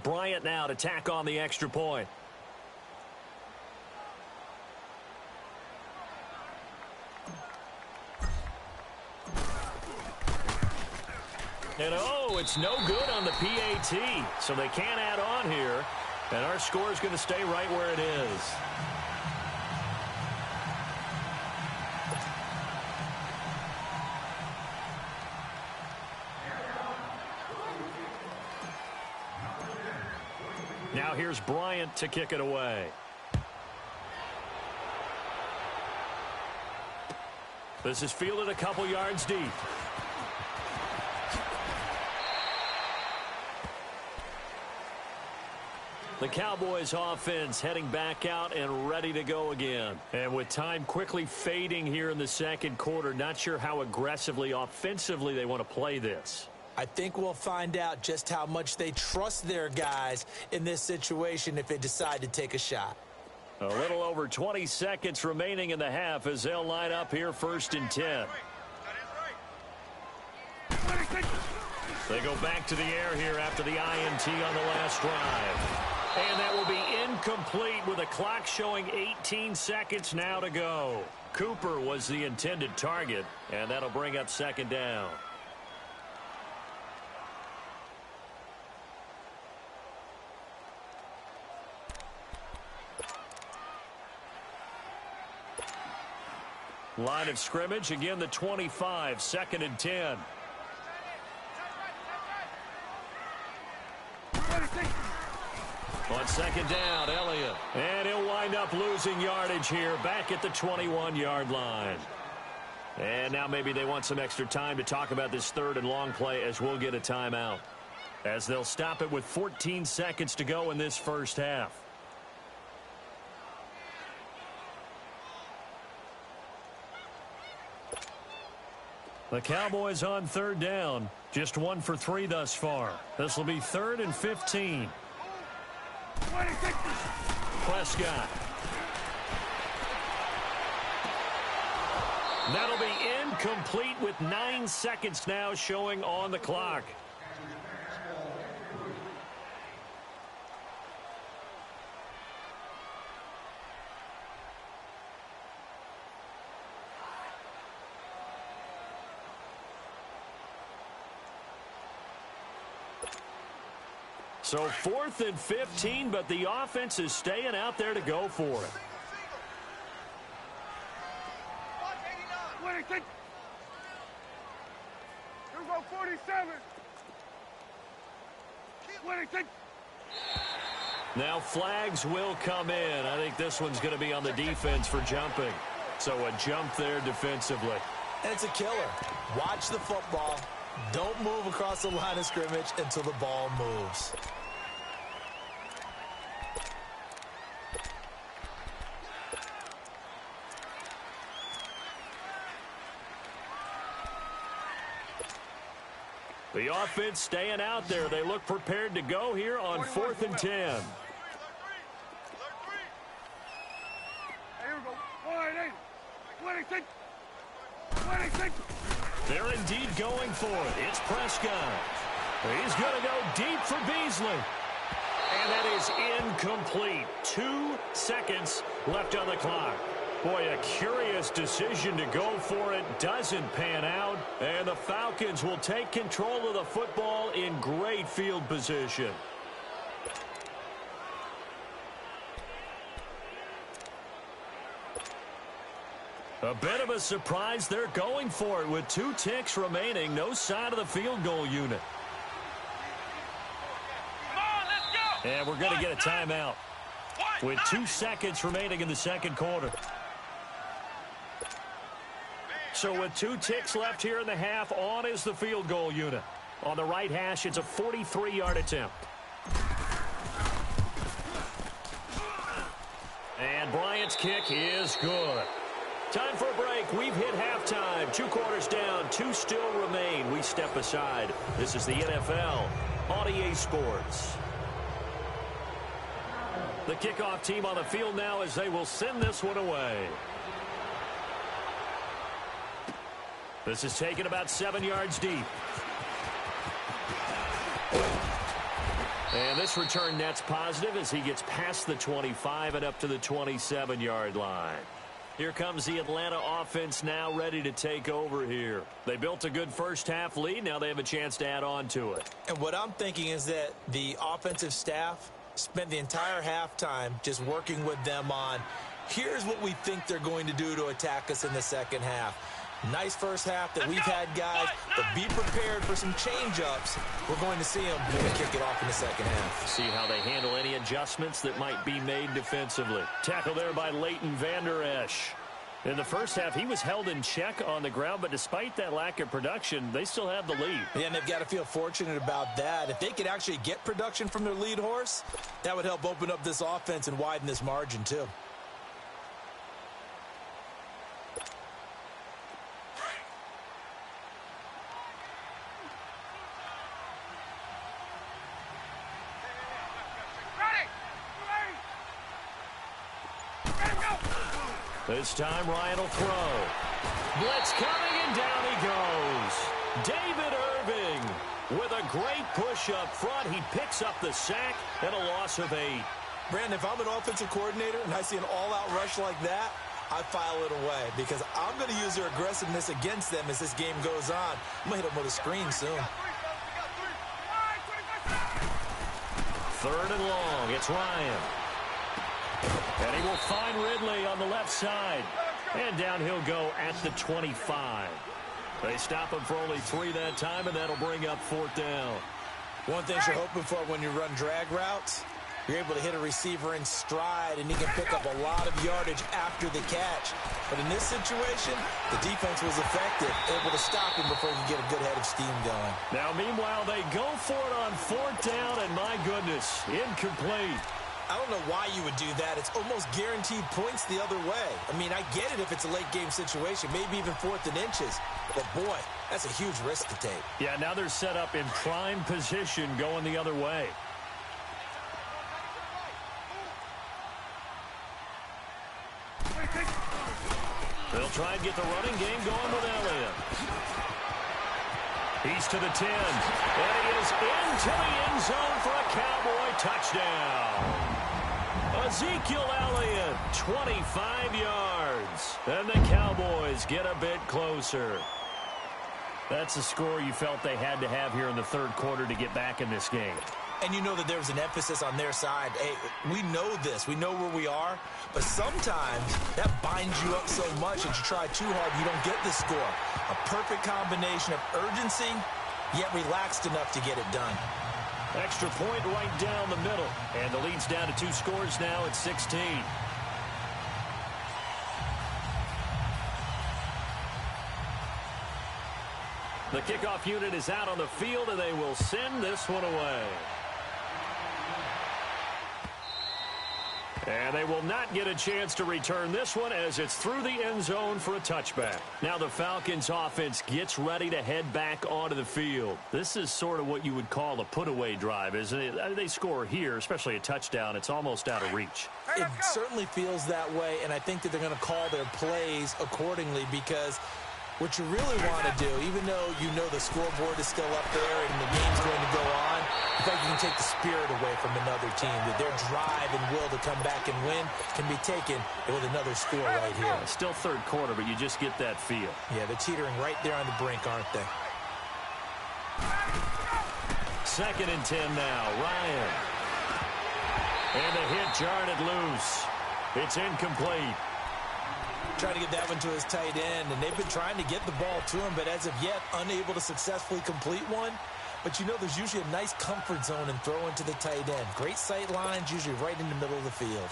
Bryant now to tack on the extra point. And oh, it's no good on the PAT, so they can't add on here, and our score is going to stay right where it is. Now here's Bryant to kick it away. This is fielded a couple yards deep. The Cowboys offense heading back out and ready to go again. And with time quickly fading here in the second quarter, not sure how aggressively, offensively they want to play this. I think we'll find out just how much they trust their guys in this situation if they decide to take a shot. A little over 20 seconds remaining in the half as they'll line up here 1st and 10. They go back to the air here after the INT on the last drive. And that will be incomplete with a clock showing 18 seconds now to go. Cooper was the intended target, and that'll bring up 2nd down. Line of scrimmage, again the 25, 2nd and 10. On 2nd down, Elliott. And he'll wind up losing yardage here back at the 21-yard line. And now maybe they want some extra time to talk about this 3rd and long play as we'll get a timeout. As they'll stop it with 14 seconds to go in this first half. The Cowboys on 3rd down. Just 1 for 3 thus far. This will be 3rd and 15. Prescott. That'll be incomplete with 9 seconds now showing on the clock. So 4th and 15, but the offense is staying out there to go for it. Here we go, 47. Now flags will come in. I think this one's going to be on the defense for jumping. So a jump there defensively. And it's a killer. Watch the football. Don't move across the line of scrimmage until the ball moves. The offense staying out there. They look prepared to go here on 4th and 10. Here we go. 26. They're indeed going for it. It's Prescott. He's going to go deep for Beasley. And that is incomplete. 2 seconds left on the clock. Boy, a curious decision to go for it. Doesn't pan out. And the Falcons will take control of the football in great field position. A bit of a surprise. They're going for it with 2 ticks remaining. No sign of the field goal unit. Come on, let's go. And we're going to get a timeout with 2 seconds remaining in the second quarter. So with 2 ticks left here in the half, on is the field goal unit. On the right hash, it's a 43-yard attempt. And Bryant's kick is good. Time for a break. We've hit halftime. 2 quarters down. 2 still remain. We step aside. This is the NFL on EA Sports. The kickoff team on the field now as they will send this one away. This is taken about 7 yards deep. And this return net's positive as he gets past the 25 and up to the 27-yard line. Here comes the Atlanta offense now ready to take over here. They built a good first-half lead. Now they have a chance to add on to it. And what I'm thinking is that the offensive staff spent the entire halftime just working with them on, here's what we think they're going to do to attack us in the second half. Nice first half that we've had, guys, but be prepared for some change-ups. We're going to see them kick it off in the second half. See how they handle any adjustments that might be made defensively. Tackle there by Leighton Vander Esch. In the first half, he was held in check on the ground, but despite that lack of production, they still have the lead. Yeah, and they've got to feel fortunate about that. If they could actually get production from their lead horse, that would help open up this offense and widen this margin, too. This time, Ryan will throw. Blitz coming, and down he goes. David Irving with a great push up front. He picks up the sack and a loss of 8. Brandon, if I'm an offensive coordinator and I see an all-out rush like that, I file it away because I'm going to use their aggressiveness against them as this game goes on. I'm going to hit them with a screen soon. 3rd and long. It's Ryan. And he will find Ridley on the left side. And down he'll go at the 25. They stop him for only 3 that time, and that'll bring up 4th down. One thing you're hoping for when you run drag routes, you're able to hit a receiver in stride, and he can pick up a lot of yardage after the catch. But in this situation, the defense was effective, able to stop him before he could get a good head of steam going. Now, meanwhile, they go for it on 4th down, and my goodness, incomplete. I don't know why you would do that. It's almost guaranteed points the other way. I mean, I get it if it's a late-game situation, maybe even 4th and inches. But, boy, that's a huge risk to take. Yeah, now they're set up in prime position going the other way. They'll try and get the running game going with Elliott. He's to the 10. And he is into the end zone for a Cowboy touchdown. Ezekiel Elliott, 25 yards. And the Cowboys get a bit closer. That's a score you felt they had to have here in the 3rd quarter to get back in this game. And you know that there was an emphasis on their side. Hey, we know this. We know where we are. But sometimes that binds you up so much that you try too hard, you don't get the score. A perfect combination of urgency, yet relaxed enough to get it done. Extra point right down the middle. And the lead's down to 2 scores now at 16. The kickoff unit is out on the field, and they will send this one away. And they will not get a chance to return this one as it's through the end zone for a touchback. Now the Falcons offense gets ready to head back onto the field. This is sort of what you would call a put-away drive, isn't it? They score here, especially a touchdown. It's almost out of reach. It certainly feels that way, and I think that they're going to call their plays accordingly because what you really want to do, even though you know the scoreboard is still up there and the game's going to go on, I think you can take the spirit away from another team. That their drive and will to come back and win can be taken with another score right here. Still 3rd quarter, but you just get that feel. Yeah, they're teetering right there on the brink, aren't they? 2nd and 10 now. Ryan. And the hit jarred it loose. It's incomplete. Trying to get that one to his tight end, and they've been trying to get the ball to him, but as of yet, unable to successfully complete one. But you know there's usually a nice comfort zone in throwing to the tight end. Great sight lines, usually right in the middle of the field.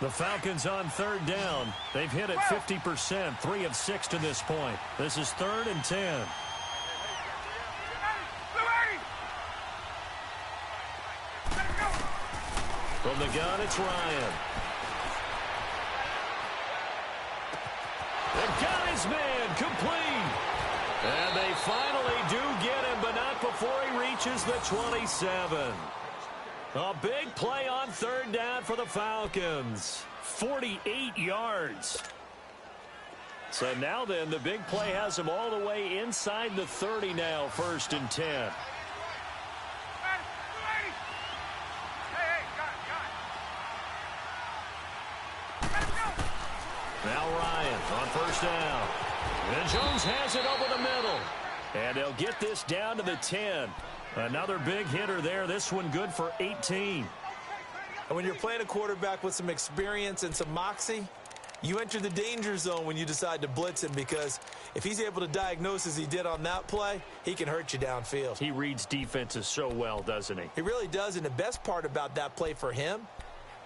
The Falcons on 3rd down. They've hit it 50%, 3 of 6 to this point. This is 3rd and 10. From the gun, it's Ryan. They've got his man complete. And they finally do get him, but not before he reaches the 27. A big play on 3rd down for the Falcons. 48 yards. So now then, the big play has them all the way inside the 30 now, 1st and 10. Now Ryan on first down. And Jones has it over the middle. And they'll get this down to the 10. Another big hitter there. This one good for 18. And when you're playing a quarterback with some experience and some moxie, you enter the danger zone when you decide to blitz him, because if he's able to diagnose as he did on that play, he can hurt you downfield. He reads defenses so well, doesn't he? He really does, and the best part about that play for him,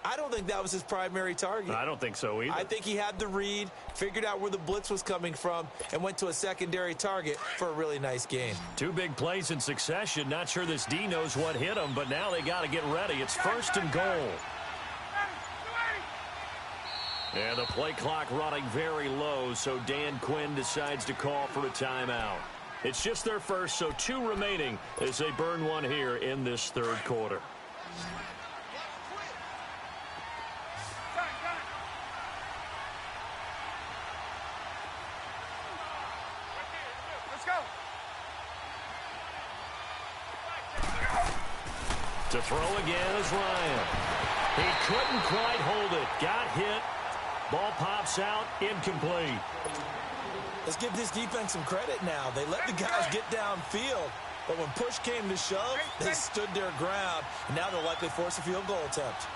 I don't think that was his primary target. I don't think so either. I think he had the read, figured out where the blitz was coming from, and went to a secondary target for a really nice gain. Two big plays in succession. Not sure this D knows what hit him, but now they got to get ready. It's first and goal. And the play clock running very low, so Dan Quinn decides to call for a timeout. It's just their first, so 2 remaining as they burn one here in this third quarter. Let's go. To throw again is Ryan. He couldn't quite hold it. Got hit. Ball pops out, incomplete. Let's give this defense some credit now. They let the guys get downfield, but when push came to shove, they stood their ground, and now they'll likely force a field goal attempt.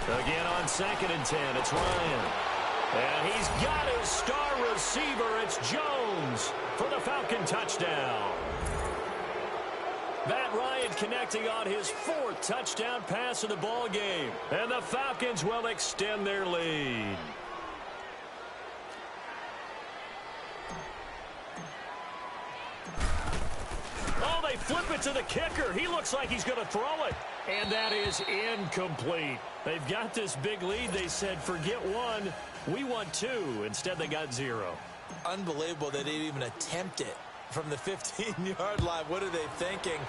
Again on 2nd and 10, it's Ryan. And he's got his star receiver. It's Jones for the Falcon touchdown. Matt Ryan connecting on his 4th touchdown pass of the ball game. And the Falcons will extend their lead. Oh, they flip it to the kicker. He looks like he's going to throw it. And that is incomplete. They've got this big lead. They said, forget 1. We want 2. Instead, they got 0. Unbelievable they didn't even attempt it from the 15-yard line. What are they thinking?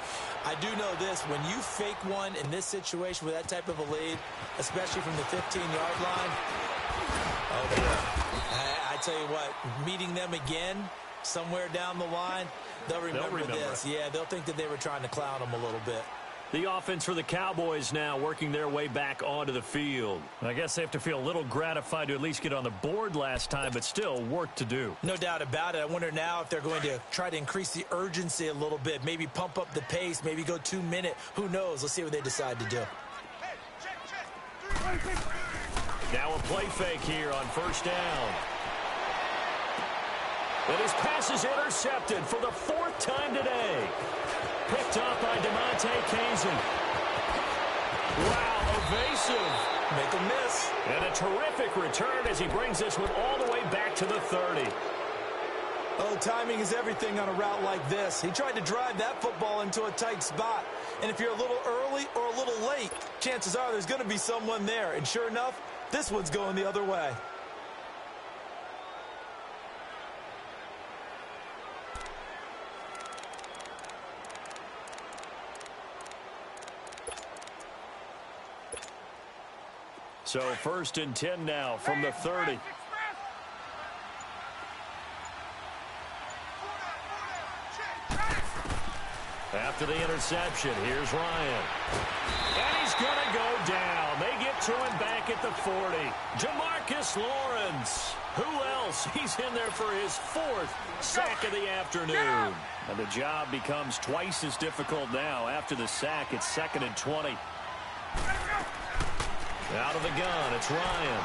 I do know this. When you fake one in this situation with that type of a lead, especially from the 15-yard line, oh, boy. I tell you what, meeting them again somewhere down the line, they'll remember this. Yeah, they'll think that they were trying to clown them a little bit. The offense for the Cowboys now working their way back onto the field. I guess they have to feel a little gratified to at least get on the board last time, but still work to do. No doubt about it. I wonder now if they're going to try to increase the urgency a little bit, maybe pump up the pace, maybe go 2-minute. Who knows? Let's see what they decide to do. Now a play fake here on first down. And his pass is intercepted for the 4th time today. Picked up by DeMonte Kazin. Wow, evasive. Make a miss. And a terrific return as he brings this one all the way back to the 30. Oh, timing is everything on a route like this. He tried to drive that football into a tight spot. And if you're a little early or a little late, chances are there's going to be someone there. And sure enough, this one's going the other way. So 1st and 10 now from the 30. After the interception, here's Ryan. And he's going to go down. They get to him back at the 40. Jamarcus Lawrence. Who else? He's in there for his 4th sack of the afternoon. And the job becomes twice as difficult now. After the sack, it's 2nd and 20. Out of the gun, it's Ryan.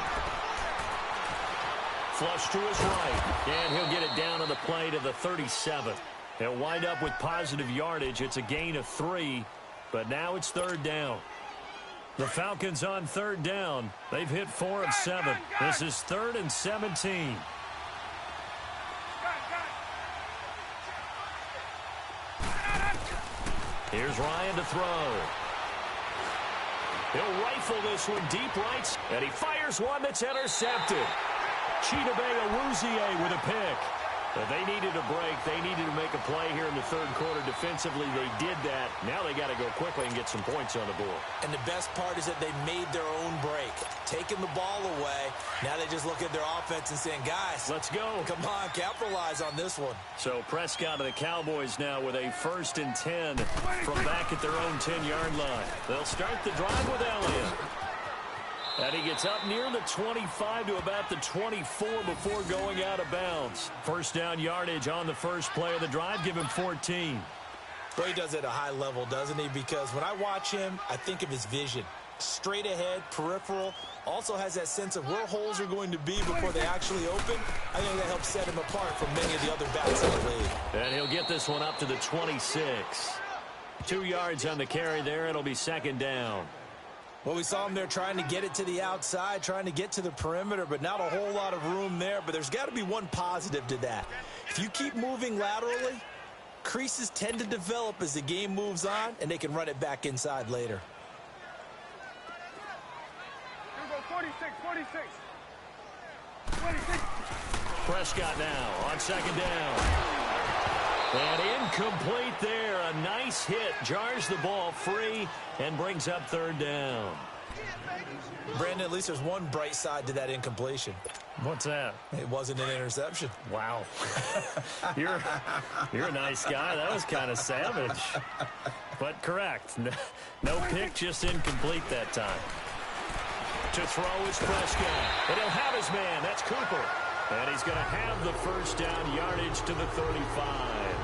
Flush to his right, and he'll get it down on the play to the 37. They'll wind up with positive yardage. It's a gain of 3, but now it's 3rd down. The Falcons on 3rd down. They've hit 4 of 7. This is 3rd and 17. Here's Ryan to throw. He'll rifle this one deep right, and he fires one that's intercepted. Chidobe Awuzie with a pick. But they needed a break. They needed to make a play here in the third quarter. Defensively, they did that. Now they got to go quickly and get some points on the board. And the best part is that they made their own break. Taking the ball away. Now they just look at their offense and saying, guys, let's go. Come on, capitalize on this one. So Prescott and the Cowboys now with a 1st and 10 from back at their own 10-yard line. They'll start the drive with Elliott. And he gets up near the 25 to about the 24 before going out of bounds. First down yardage on the first play of the drive. Give him 14. Well, he does it at a high level, doesn't he? Because when I watch him, I think of his vision. Straight ahead, peripheral. Also has that sense of where holes are going to be before they actually open. I think that helps set him apart from many of the other backs in the league. And he'll get this one up to the 26. 2 yards on the carry there. It'll be 2nd down. Well, we saw him there trying to get it to the outside, trying to get to the perimeter, but not a whole lot of room there. But there's got to be one positive to that. If you keep moving laterally, creases tend to develop as the game moves on, and they can run it back inside later. Here we go, 46, 46. 26. Prescott now on 2nd down. And incomplete there. A nice hit. Jars the ball free and brings up 3rd down. Brandon, at least there's one bright side to that incompletion. What's that? It wasn't an interception. Wow. You're a nice guy. That was kind of savage. But correct. No pick, just incomplete that time. To throw is Prescott. And he'll have his man. That's Cooper. And he's going to have the first down yardage to the 35.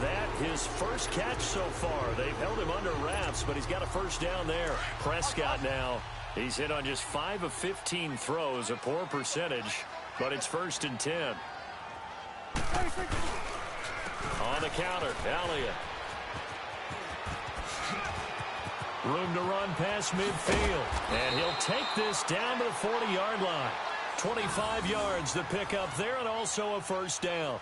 That his first catch so far. They've held him under wraps, but he's got a first down there. Prescott now. He's hit on just 5 of 15 throws, a poor percentage, but it's 1st and 10. On the counter, Elliott. Room to run past midfield. And he'll take this down to the 40-yard line. 25 yards the pickup there, and also a first down.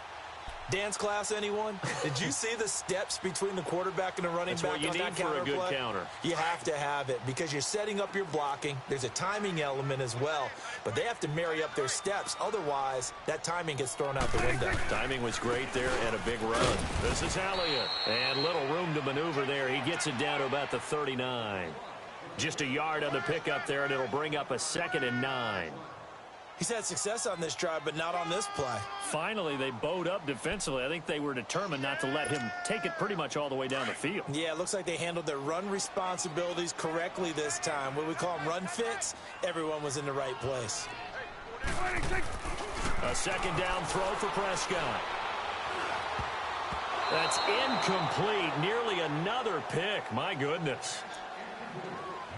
Dance class, anyone? Did you see the steps between the quarterback and the running That's back what you on need that for a good play? counter. You have to have it because you're setting up your blocking. There's a timing element as well, but they have to marry up their steps. Otherwise, that timing gets thrown out the window. Timing was great there and a big run. This is Elliott. And little room to maneuver there. He gets it down to about the 39. Just a yard on the pickup there, and it'll bring up a 2nd and 9. He's had success on this drive, but not on this play. Finally, they bowed up defensively. I think they were determined not to let him take it pretty much all the way down the field. Yeah, it looks like they handled their run responsibilities correctly this time. What we call them run fits, everyone was in the right place. A 2nd down throw for Prescott. That's incomplete. Nearly another pick. My goodness.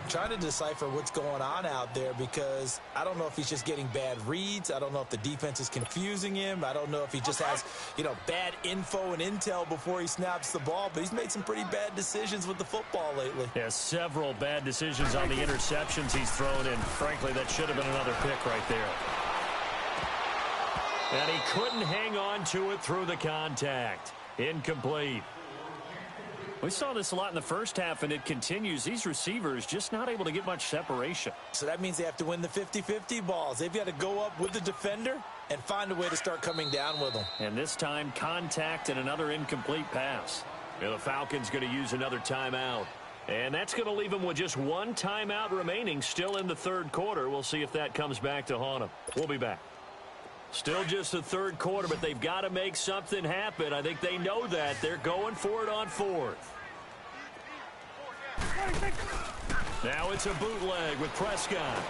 Trying to decipher what's going on out there because I don't know if he's just getting bad reads. I don't know if the defense is confusing him. I don't know if he just has, bad info and intel before he snaps the ball. But he's made some pretty bad decisions with the football lately. Yeah, several bad decisions on the interceptions he's thrown in. Frankly, that should have been another pick right there. And he couldn't hang on to it through the contact. Incomplete. We saw this a lot in the first half, and it continues. These receivers just not able to get much separation. So that means they have to win the 50-50 balls. They've got to go up with the defender and find a way to start coming down with them. And this time, contact and another incomplete pass. Yeah, the Falcons going to use another timeout. And that's going to leave them with just one timeout remaining still in the third quarter. We'll see if that comes back to haunt them. We'll be back. Still just the third quarter, but they've got to make something happen. I think they know that. They're going for it on 4th. Now it's a bootleg with Prescott.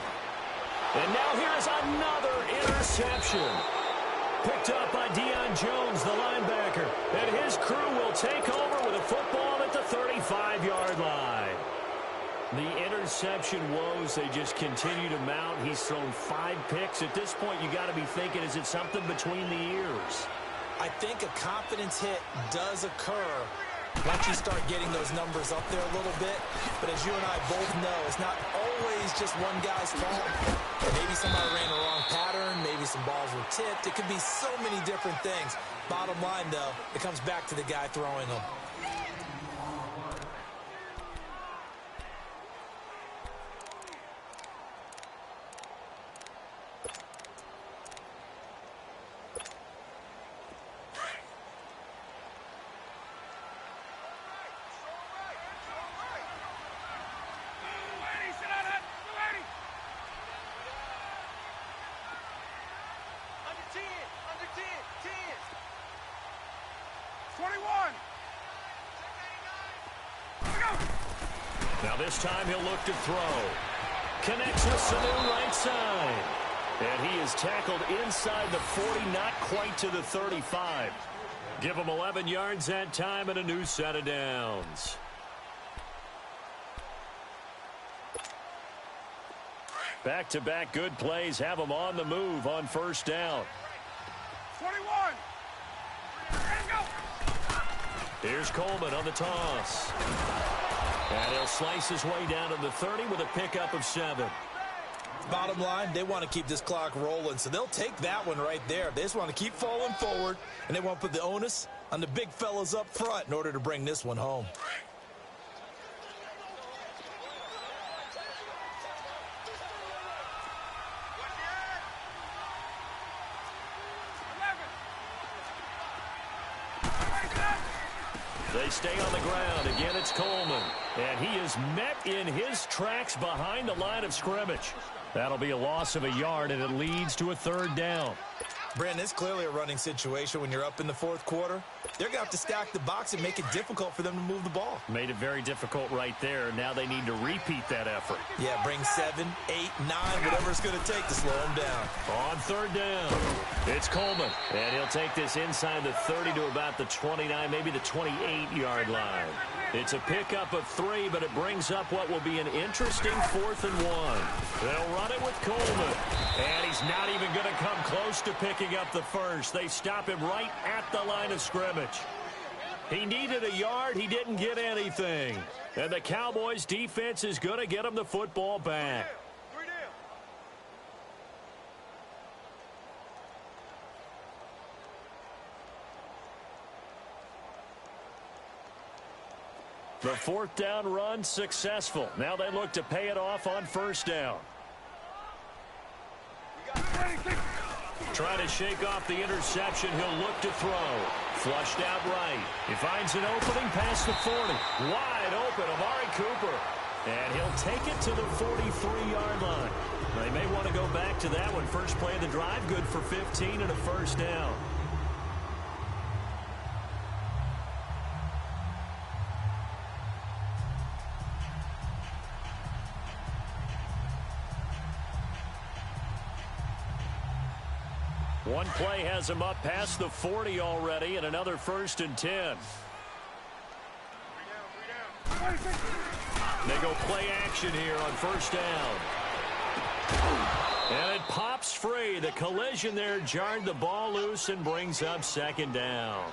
And now here's another interception. Picked up by Deion Jones, the linebacker. And his crew will take over with a football at the 35-yard line. The interception woes, they just continue to mount. He's thrown 5 picks. At this point, you got to be thinking, is it something between the ears? I think a confidence hit does occur once you start getting those numbers up there a little bit. But as you and I both know, it's not always just one guy's fault. Maybe somebody ran the wrong pattern. Maybe some balls were tipped. It could be so many different things. Bottom line, though, it comes back to the guy throwing them. 21. Now this time he'll look to throw. Connects with Sanu right side. And he is tackled inside the 40, not quite to the 35. Give him 11 yards that time and a new set of downs. Back-to-back good plays have him on the move on first down. 21. Here's Coleman on the toss. And he'll slice his way down to the 30 with a pickup of 7. Bottom line, they want to keep this clock rolling, so they'll take that one right there. They just want to keep falling forward, and they want to put the onus on the big fellas up front in order to bring this one home. They stay on the ground. Again, it's Coleman. And he is met in his tracks behind the line of scrimmage. That'll be a loss of a yard, and it leads to a third down. Brandon, it's clearly a running situation when you're up in the fourth quarter. They're going to have to stack the box and make it difficult for them to move the ball. Made it very difficult right there. Now they need to repeat that effort. Yeah, bring 7, 8, 9, whatever it's going to take to slow them down. On third down, it's Coleman. And he'll take this inside the 30 to about the 29, maybe the 28-yard line. It's a pickup of 3, but it brings up what will be an interesting 4th and 1. They'll run it with Coleman. And he's not even going to come close to picking up the first. They stop him right at the line of scrimmage. He needed a yard. He didn't get anything. And the Cowboys' defense is going to get him the football back. The 4th down run successful. Now they look to pay it off on first down. Trying to shake off the interception. He'll look to throw. Flushed out right. He finds an opening past the 40. Wide open, Amari Cooper. And he'll take it to the 43-yard line. They may want to go back to that one. First play of the drive, good for 15 and a first down. One play has him up past the 40 already, and another 1st and 10. They go play action here on first down. And it pops free. The collision there jarred the ball loose and brings up 2nd down.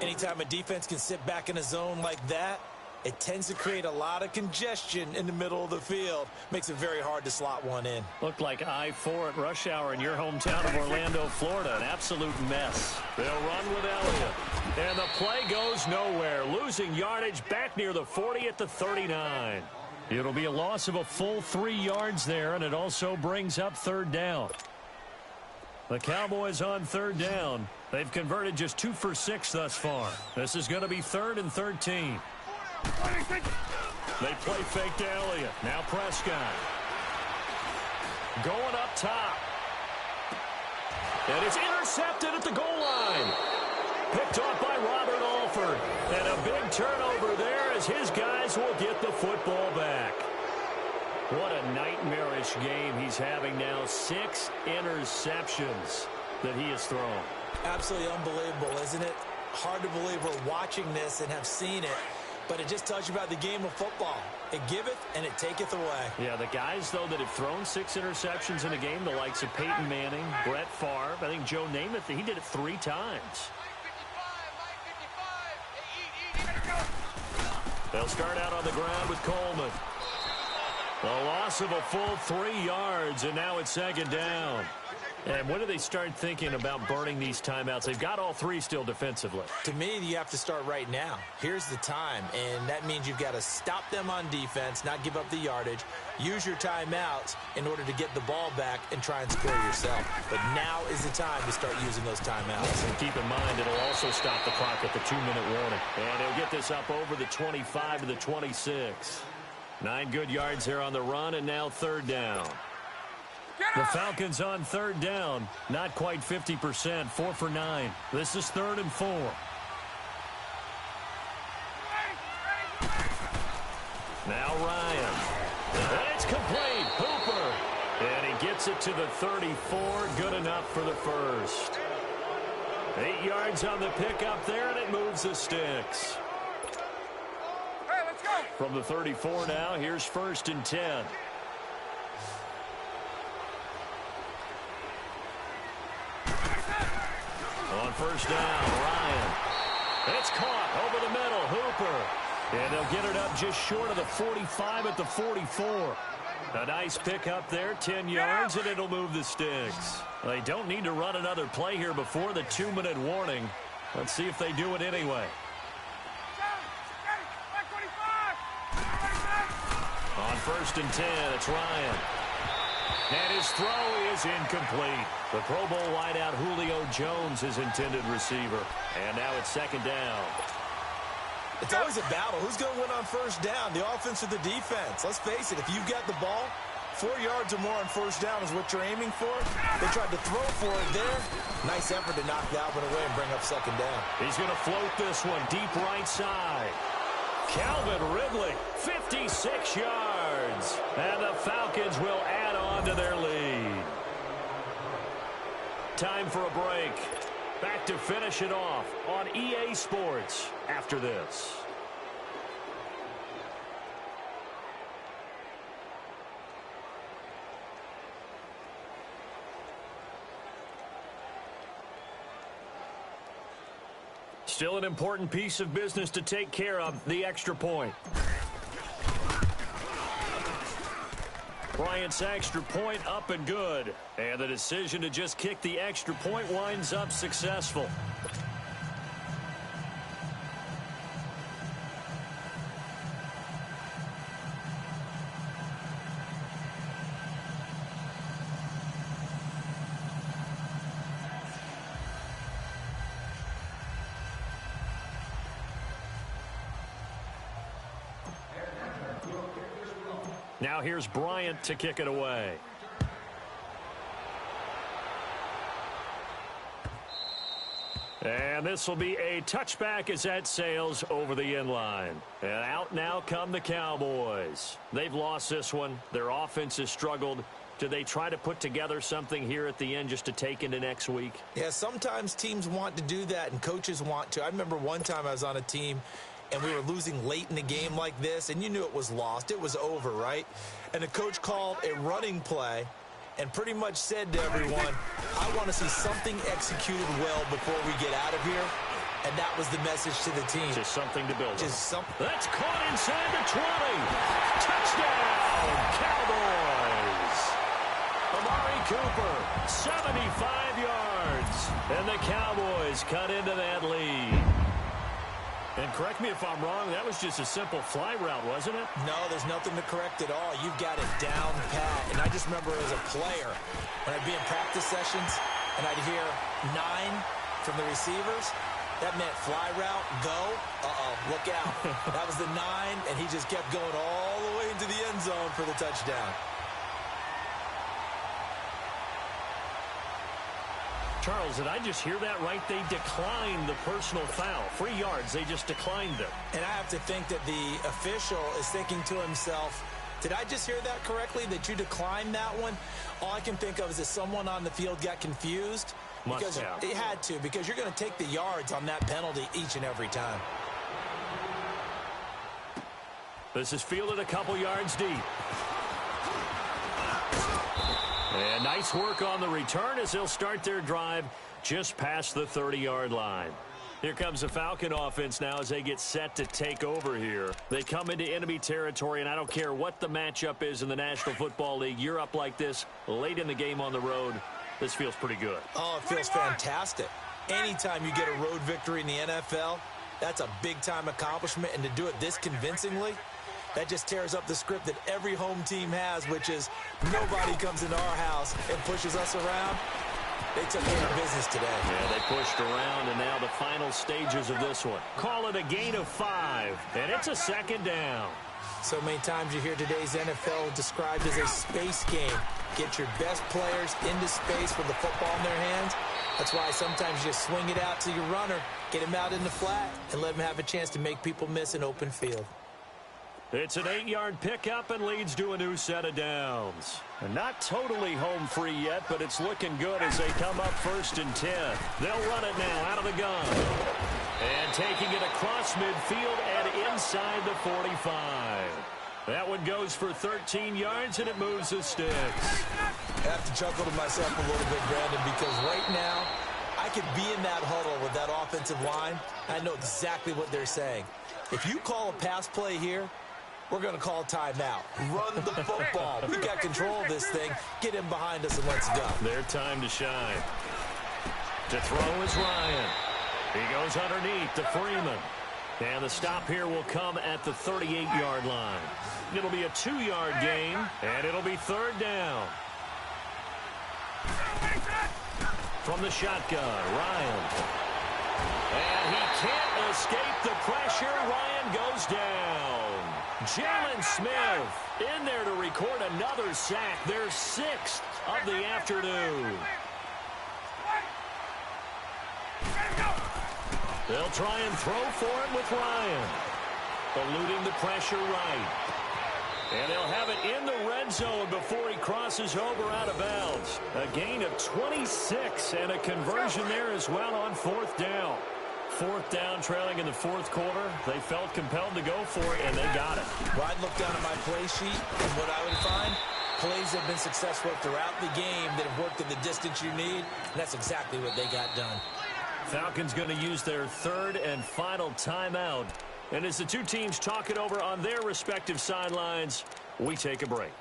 Anytime a defense can sit back in a zone like that, it tends to create a lot of congestion in the middle of the field. Makes it very hard to slot one in. Looked like I-4 at rush hour in your hometown of Orlando, Florida. An absolute mess. They'll run with Elliott. And the play goes nowhere. Losing yardage back near the 40 at the 39. It'll be a loss of a full 3 yards there, and it also brings up 3rd down. The Cowboys on 3rd down. They've converted just 2 for 6 thus far. This is going to be 3rd and 13. They play fake to Elliott. Now Prescott. Going up top. And it's intercepted at the goal line. Picked off by Robert Alford. And a big turnover there as his guys will get the football back. What a nightmarish game he's having now. 6 interceptions that he has thrown. Absolutely unbelievable, isn't it? Hard to believe we're watching this and have seen it. But it just tells you about the game of football. It giveth and it taketh away. Yeah, the guys, though, that have thrown 6 interceptions in a game, the likes of Peyton Manning, Brett Favre, I think Joe Namath, he did it 3 times. They'll start out on the ground with Coleman. A loss of a full 3 yards, and now it's 2nd down. And when do they start thinking about burning these timeouts? They've got all 3 still defensively. To me, you have to start right now. Here's the time, and that means you've got to stop them on defense, not give up the yardage, use your timeouts in order to get the ball back and try and score yourself. But now is the time to start using those timeouts. And keep in mind, it'll also stop the clock at the 2-minute warning. And he'll get this up over the 25 to the 26. 9 good yards here on the run, and now 3rd down. The Falcons on third down. Not quite 50%. 4 for 9. This is 3rd and 4. Now Ryan. And it's complete. Hooper. And he gets it to the 34. Good enough for the first. 8 yards on the pickup there, and it moves the sticks. Hey, let's go. From the 34 now, here's 1st and 10. On 1st down, Ryan. It's caught over the middle, Hooper. And they'll get it up just short of the 45 at the 44. A nice pickup there, 10 yards, and it'll move the sticks. They don't need to run another play here before the 2-minute warning. Let's see if they do it anyway. On 1st and 10, it's Ryan. And his throw is incomplete. The Pro Bowl wideout Julio Jones, his intended receiver. And now it's 2nd down. It's always a battle. Who's going to win on 1st down, the offense or the defense? Let's face it, if you've got the ball, 4 yards or more on 1st down is what you're aiming for. They tried to throw for it there. Nice effort to knock that one away and bring up 2nd down. He's going to float this one deep right side. Calvin Ridley, 56 yards. And the Falcons will add on to their lead. Time for a break. Back to finish it off on EA Sports after this. Still an important piece of business to take care of, the extra point. Bryant's extra point up and good. And the decision to just kick the extra point winds up successful. Now here's Bryant to kick it away. And this will be a touchback as that sails over the end line. And out now come the Cowboys. They've lost this one. Their offense has struggled. Do they try to put together something here at the end just to take into next week? Yeah, sometimes teams want to do that and coaches want to. I remember one time I was on a team and we were losing late in the game like this, and you knew it was lost. It was over, right? And the coach called a running play and pretty much said to everyone, I want to see something executed well before we get out of here. And that was the message to the team. Just something to build. Just something. That's caught inside the 20. Touchdown, Cowboys. Amari Cooper, 75 yards. And the Cowboys cut into that lead. And correct me if I'm wrong, that was just a simple fly route, wasn't it? No, there's nothing to correct at all. You've got it down pat. And I just remember as a player, when I'd be in practice sessions and I'd hear 9 from the receivers, that meant fly route, go, look out. That was the 9, and he just kept going all the way into the end zone for the touchdown. Charles, did I just hear that right? They declined the personal foul. 3 yards, they just declined it. And I have to think that the official is thinking to himself, did I just hear that correctly, that you declined that one? All I can think of is that someone on the field got confused. Because it had to, because you're going to take the yards on that penalty each and every time. This is fielded a couple yards deep. And nice work on the return as they'll start their drive just past the 30-yard line. Here comes the Falcon offense now as they get set to take over here. They come into enemy territory, and I don't care what the matchup is in the National Football League. You're up like this late in the game on the road. This feels pretty good. Oh, it feels fantastic. Anytime you get a road victory in the NFL, that's a big-time accomplishment. And to do it this convincingly, that just tears up the script that every home team has, which is nobody comes into our house and pushes us around. They took care of business today. Yeah, they pushed around, and now the final stages of this one. Call it a gain of 5, and it's a 2nd down. So many times you hear today's NFL described as a space game. Get your best players into space with the football in their hands. That's why sometimes you just swing it out to your runner, get him out in the flat, and let him have a chance to make people miss an open field. It's an 8-yard pickup and leads to a new set of downs. And not totally home free yet, but it's looking good as they come up 1st and 10. They'll run it now out of the gun. And taking it across midfield and inside the 45. That one goes for 13 yards, and it moves the sticks. I have to chuckle to myself a little bit, Brandon, because right now I could be in that huddle with that offensive line. I know exactly what they're saying. If you call a pass play here, we're going to call timeout. Run the football. We got control of this thing. Get him behind us and let's go. Their time to shine. To throw is Ryan. He goes underneath to Freeman. And the stop here will come at the 38-yard line. It'll be a 2-yard gain, and it'll be 3rd down. From the shotgun, Ryan. And he can't escape the pressure. Ryan goes down. Jalen Smith in there to record another sack. Their 6th of the afternoon. They'll try and throw for it with Ryan. Eluding the pressure right. And they'll have it in the red zone before he crosses over out of bounds. A gain of 26 and a conversion there as well on 4th down. 4th down, trailing in the 4th quarter. They felt compelled to go for it, and they got it. Well, I'd look down at my play sheet, and what I would find, plays have been successful throughout the game that have worked in the distance you need, and that's exactly what they got done. Falcons going to use their 3rd and final timeout. And as the two teams talk it over on their respective sidelines, we take a break.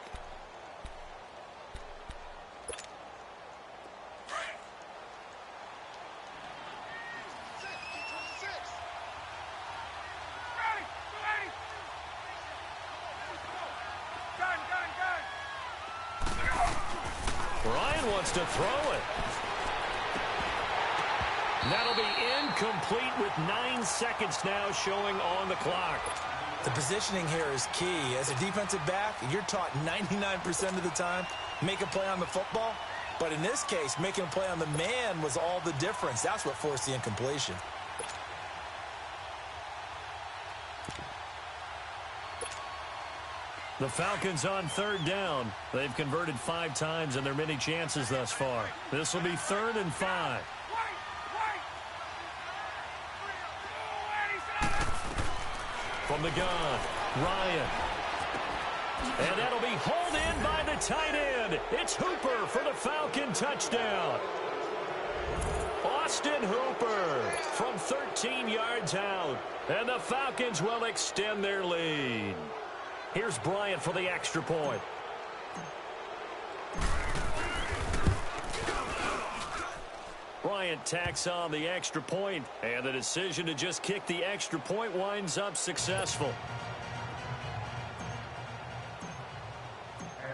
Ryan wants to throw it. That'll be incomplete with 9 seconds now showing on the clock. The positioning here is key. As a defensive back, you're taught 99% of the time, make a play on the football. But in this case, making a play on the man was all the difference. That's what forced the incompletion. The Falcons on 3rd down. They've converted 5 times in their many chances thus far. This will be 3rd and 5. From the gun, Ryan. And that'll be hauled in by the tight end. It's Hooper for the Falcon touchdown. Austin Hooper from 13 yards out. And the Falcons will extend their lead. Here's Bryant for the extra point. Bryant tacks on the extra point, and the decision to just kick the extra point winds up successful.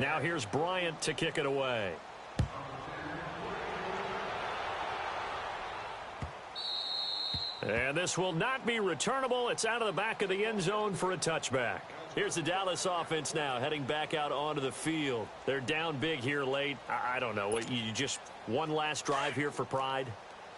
Now here's Bryant to kick it away. And this will not be returnable. It's out of the back of the end zone for a touchback. Here's the Dallas offense now heading back out onto the field. They're down big here late. I don't know. You just one last drive here for pride?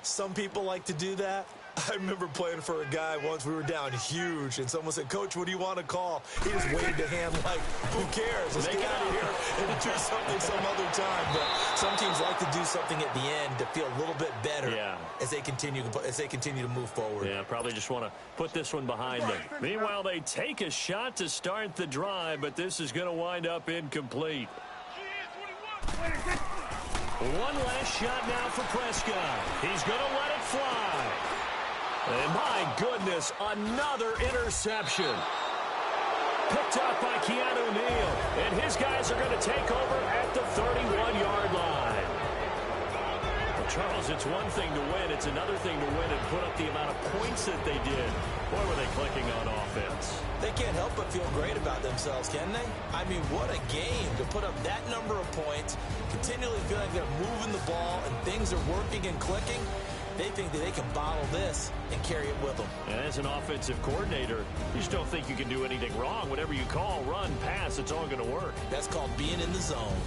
Some people like to do that. I remember playing for a guy once. We were down huge, and someone said, "Coach, what do you want to call?" He just waved a hand like, "Who cares? Let's get out of here and do something some other time." But some teams like to do something at the end to feel a little bit better as they continue to move forward. Yeah, probably just want to put this one behind them. Meanwhile, they take a shot to start the drive, but this is going to wind up incomplete. One last shot now for Prescott. He's going to let it fly. And my goodness, another interception. Picked up by Keanu Neal. And his guys are going to take over at the 31-yard line. Well, Charles, it's one thing to win. It's another thing to win and put up the amount of points that they did. Boy, were they clicking on offense. They can't help but feel great about themselves, can they? I mean, what a game to put up that number of points, continually feel like they're moving the ball and things are working and clicking. They think that they can bottle this and carry it with them. And as an offensive coordinator, you just don't think you can do anything wrong. Whatever you call, run, pass, it's all going to work. That's called being in the zone.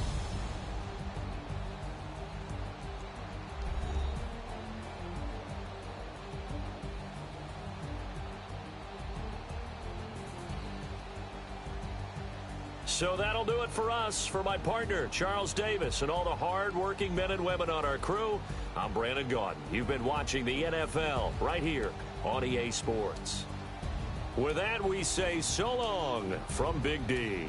So that'll do it for us. For my partner, Charles Davis, and all the hard-working men and women on our crew, I'm Brandon Gaudin. You've been watching the NFL right here on EA Sports. With that, we say so long from Big D.